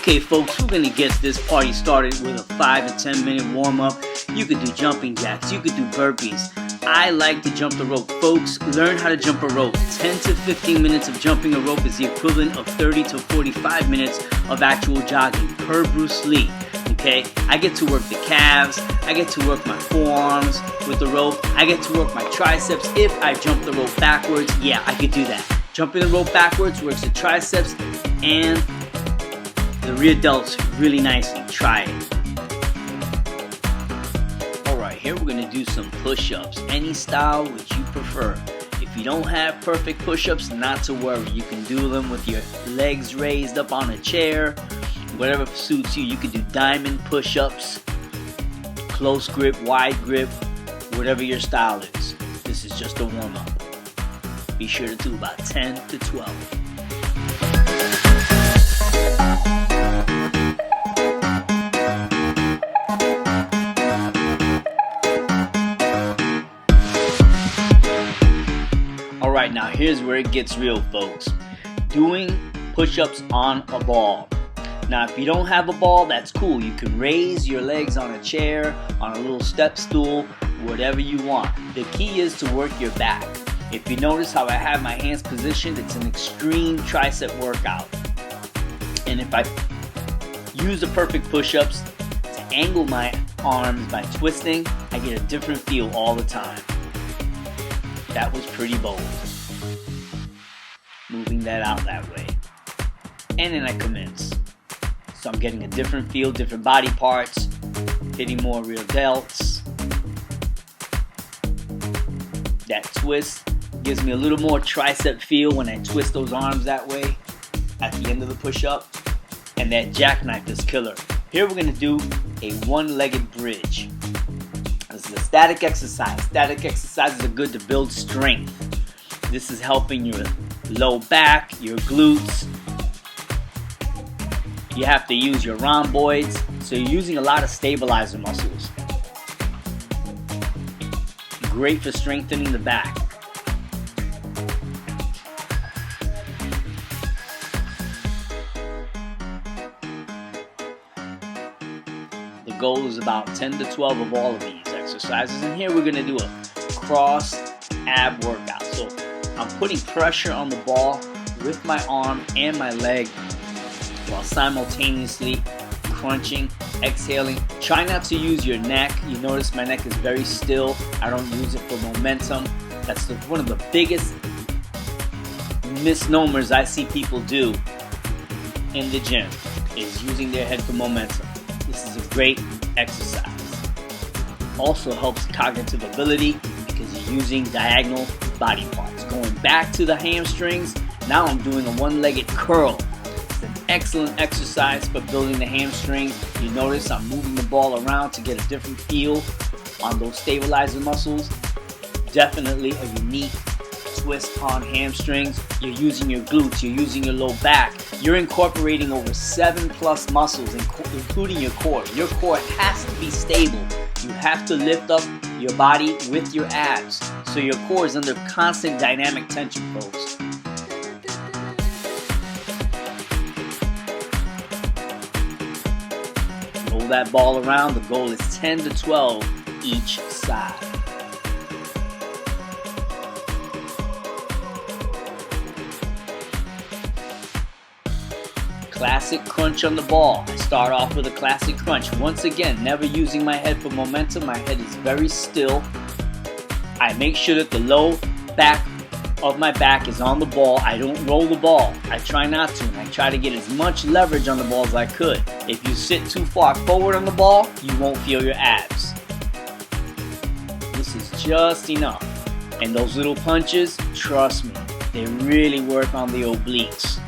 Okay folks, we're gonna get this party started with a 5 to 10 minute warm up. You could do jumping jacks, you could do burpees. I like to jump the rope. Folks, learn how to jump a rope. 10 to 15 minutes of jumping a rope is the equivalent of 30 to 45 minutes of actual jogging per Bruce Lee. Okay, I get to work the calves, I get to work my forearms with the rope, I get to work my triceps if I jump the rope backwards. Yeah, I could do that. Jumping the rope backwards works the triceps and the rear delts really nicely. Try it. Alright, here we're going to do some push-ups, any style which you prefer. If you don't have perfect push-ups, not to worry. You can do them with your legs raised up on a chair, whatever suits you. You can do diamond push-ups, close grip, wide grip, whatever your style is. This is just a warm-up. Be sure to do about 10 to 12. Alright, now here's where it gets real, folks. Doing push-ups on a ball. Now if you don't have a ball, that's cool. You can raise your legs on a chair, on a little step stool, whatever you want. The key is to work your back. If you notice how I have my hands positioned, it's an extreme tricep workout. And if I use the perfect push-ups to angle my arms by twisting, I get a different feel all the time. That was pretty bold. Moving that out that way. And then I commence. So I'm getting a different feel, different body parts, hitting more rear delts. That twist gives me a little more tricep feel when I twist those arms that way at the end of the push-up. And that jackknife is killer. Here we're going to do a one-legged bridge. This is a static exercise. Static exercises are good to build strength. This is helping your low back, your glutes. You have to use your rhomboids, so you're using a lot of stabilizer muscles. Great for strengthening the back. The goal is about 10 to 12 of all of these exercises, and here we're going to do a cross ab workout. So I'm putting pressure on the ball with my arm and my leg while simultaneously crunching, exhaling. Try not to use your neck. You notice my neck is very still. I don't use it for momentum. That's one of the biggest misnomers I see people do in the gym, is using their head for momentum. This is a great exercise. Also helps cognitive ability because you're using diagonal body parts. Going back to the hamstrings, now I'm doing a one-legged curl. It's an excellent exercise for building the hamstrings. You notice I'm moving the ball around to get a different feel on those stabilizer muscles. Definitely a unique twist on hamstrings. You're using your glutes, you're using your low back. You're incorporating over 7+ muscles, including your core. Your core has to be stable. You have to lift up your body with your abs. So your core is under constant dynamic tension, folks. Roll that ball around. The goal is 10 to 12 each side. Classic crunch on the ball. I start off with a classic crunch. Once again, never using my head for momentum. My head is very still. I make sure that the low back of my back is on the ball. I don't roll the ball. I try not to, and I try to get as much leverage on the ball as I could. If you sit too far forward on the ball, you won't feel your abs. This is just enough. And those little punches, trust me, they really work on the obliques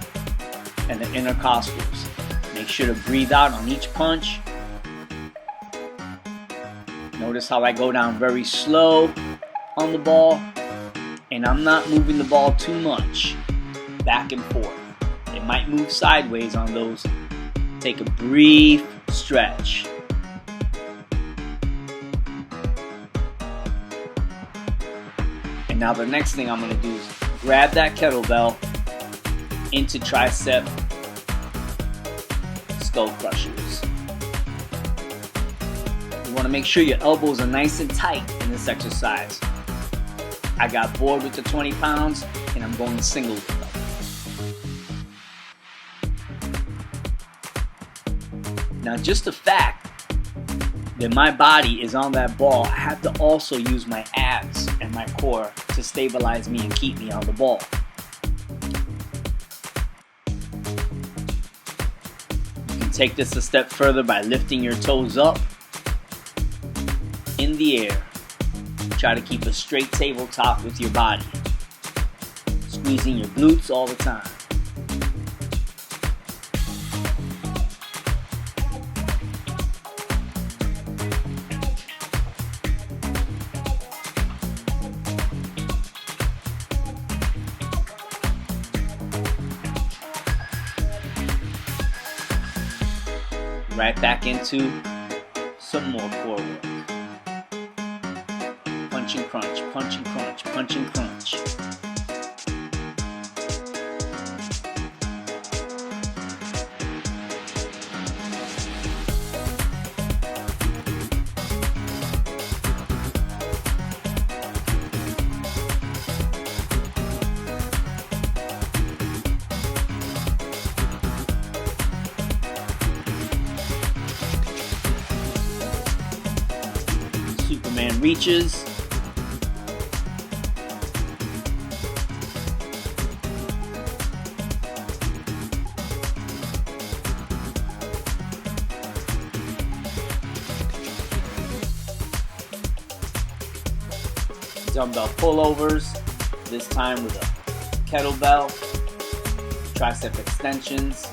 and the intercostals. Make sure to breathe out on each punch. Notice how I go down very slow on the ball, and I'm not moving the ball too much back and forth. It might move sideways on those. Take a brief stretch. And now the next thing I'm going to do is grab that kettlebell into tricep skull crushers. You want to make sure your elbows are nice and tight in this exercise. I got bored with the 20 pounds and I'm going single with them. Now, just the fact that my body is on that ball, I have to also use my abs and my core to stabilize me and keep me on the ball. You can take this a step further by lifting your toes up in the air. Try to keep a straight tabletop with your body. Squeezing your glutes all the time. Right back into some more core work. Punch and crunch, punch and crunch, punch and crunch. Superman reaches. Dumbbell pullovers, this time with a kettlebell, tricep extensions.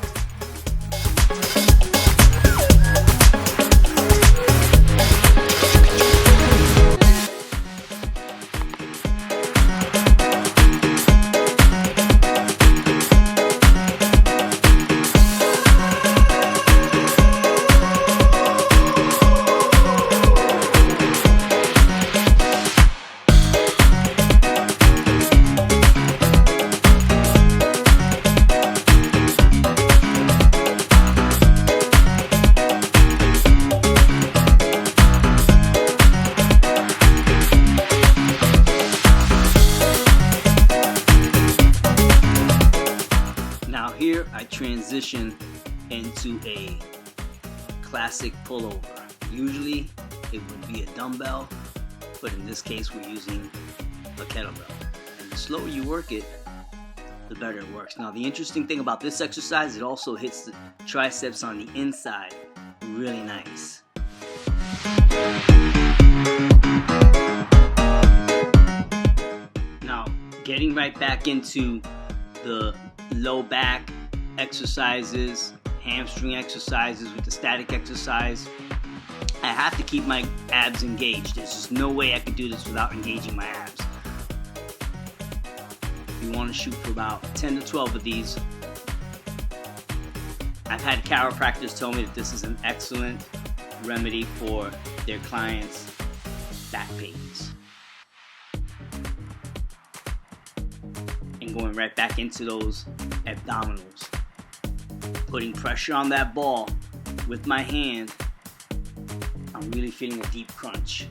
Here I transition into a classic pullover. Usually it would be a dumbbell, but in this case we're using a kettlebell. And the slower you work it, the better it works. Now the interesting thing about this exercise, it also hits the triceps on the inside really nice. Now getting right back into the low back exercises, hamstring exercises with the static exercise. I have to keep my abs engaged. There's just no way I could do this without engaging my abs. You want to shoot for about 10 to 12 of these. I've had chiropractors tell me that this is an excellent remedy for their clients' back pains. And going right back into those abdominals. Putting pressure on that ball with my hand, I'm really feeling a deep crunch.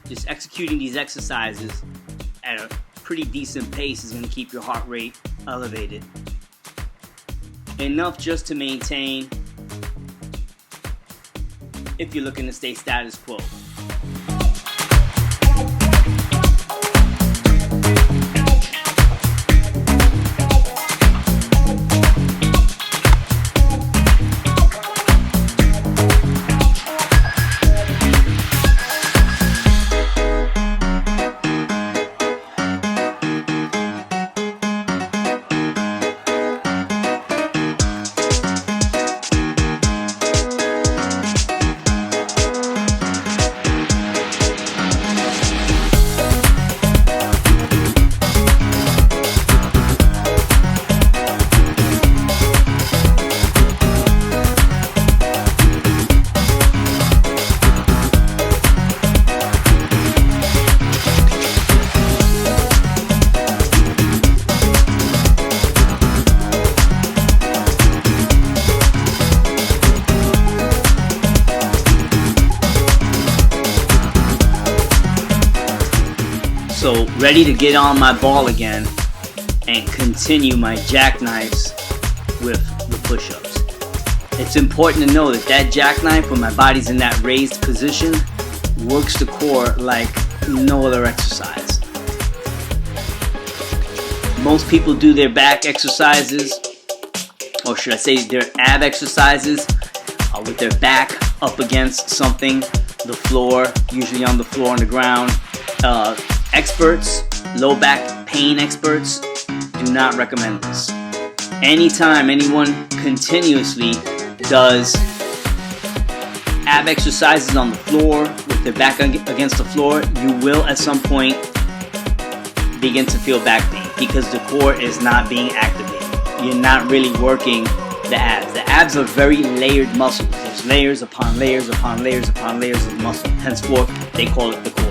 Just executing these exercises at a pretty decent pace is going to keep your heart rate elevated. Enough just to maintain if you're looking to stay status quo. So ready to get on my ball again and continue my jackknives with the push-ups. It's important to know that that jackknife, when my body's in that raised position, works the core like no other exercise. Most people do their back exercises, or should I say their ab exercises, with their back up against something, the floor, usually on the floor, on the ground. Experts, low back pain experts, do not recommend this. Anytime anyone continuously does ab exercises on the floor with their back against the floor, you will at some point begin to feel back pain because the core is not being activated. You're not really working the abs. The abs are very layered muscles. There's layers upon layers upon layers upon layers of muscle. Henceforth, they call it the core.